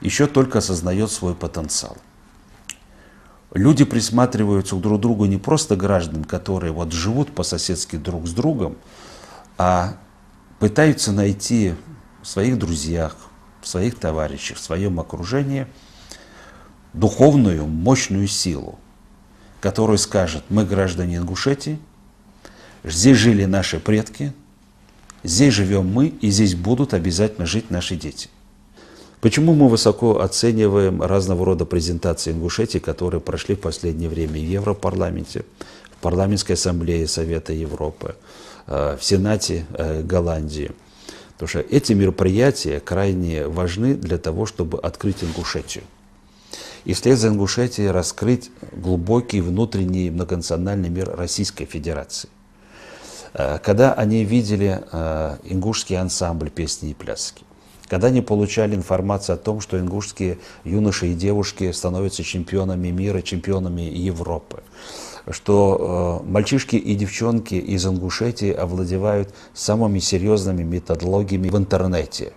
еще только осознает свой потенциал. Люди присматриваются друг к другу не просто граждан, которые вот живут по-соседски друг с другом, а пытаются найти в своих друзьях, в своих товарищах, в своем окружении духовную, мощную силу, которая скажет: мы граждане Ингушетии, здесь жили наши предки, здесь живем мы, и здесь будут обязательно жить наши дети. Почему мы высоко оцениваем разного рода презентации Ингушетии, которые прошли в последнее время в Европарламенте, в Парламентской ассамблее Совета Европы, в Сенате Голландии? Потому что эти мероприятия крайне важны для того, чтобы открыть Ингушетию. И вслед за Ингушетией раскрыть глубокий внутренний многонациональный мир Российской Федерации. Когда они видели ингушский ансамбль песни и пляски, когда они получали информацию о том, что ингушские юноши и девушки становятся чемпионами мира, чемпионами Европы, что мальчишки и девчонки из Ингушетии овладевают самыми серьезными методологиями в интернете,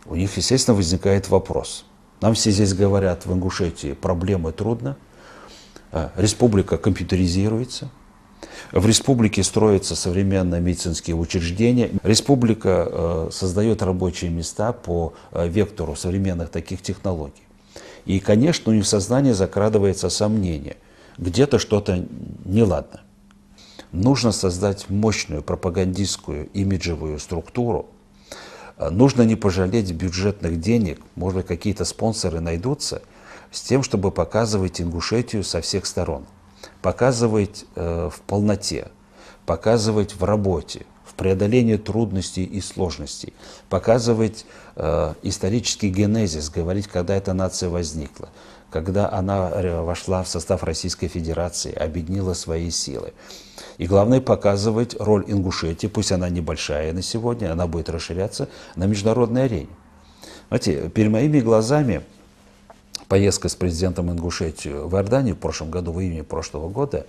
у них, естественно, возникает вопрос. Нам все здесь говорят, в Ингушетии проблемы трудно, республика компьютеризируется, в республике строятся современные медицинские учреждения. Республика создает рабочие места по вектору современных таких технологий. И, конечно, у них в сознании закрадывается сомнение. Где-то что-то неладно. Нужно создать мощную пропагандистскую имиджевую структуру. Нужно не пожалеть бюджетных денег, может быть, какие-то спонсоры найдутся, с тем, чтобы показывать Ингушетию со всех сторон. Показывать в полноте, показывать в работе, в преодолении трудностей и сложностей, показывать исторический генезис, говорить, когда эта нация возникла, когда она вошла в состав Российской Федерации, объединила свои силы. И главное, показывать роль Ингушетии, пусть она небольшая на сегодня, она будет расширяться на международной арене. Знаете, перед моими глазами поездка с президентом Ингушетии в Иорданию в прошлом году, в июне прошлого года,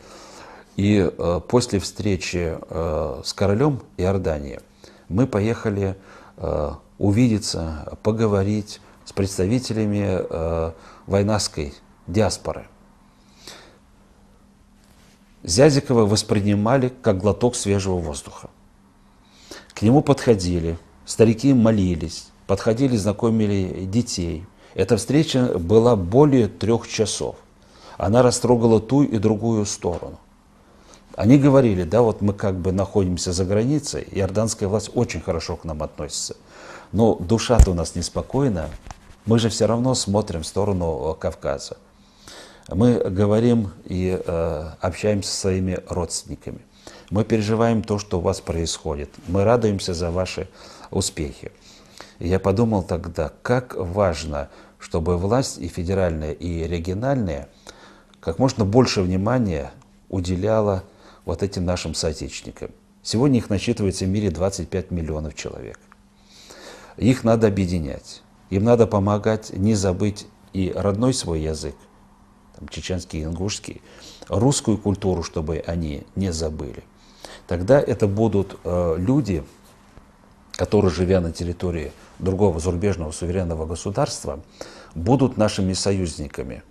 и после встречи с королем Иордании мы поехали увидеться, поговорить с представителями вайнахской диаспоры. Зязикова воспринимали как глоток свежего воздуха. К нему подходили, старики молились, подходили, знакомили детей. Эта встреча была более 3 часов. Она растрогала ту и другую сторону. Они говорили, да, вот мы как бы находимся за границей, иорданская власть очень хорошо к нам относится, но душа-то у нас неспокойна, мы же все равно смотрим в сторону Кавказа. Мы говорим и общаемся со своими родственниками. Мы переживаем то, что у вас происходит. Мы радуемся за ваши успехи. И я подумал тогда, как важно, чтобы власть и федеральная, и региональная как можно больше внимания уделяла вот этим нашим соотечественникам. Сегодня их насчитывается в мире 25 миллионов человек. Их надо объединять. Им надо помогать не забыть и родной свой язык, там, чеченский, ингушский, русскую культуру, чтобы они не забыли. Тогда это будут люди, которые, живя на территории другого зарубежного суверенного государства, будут нашими союзниками.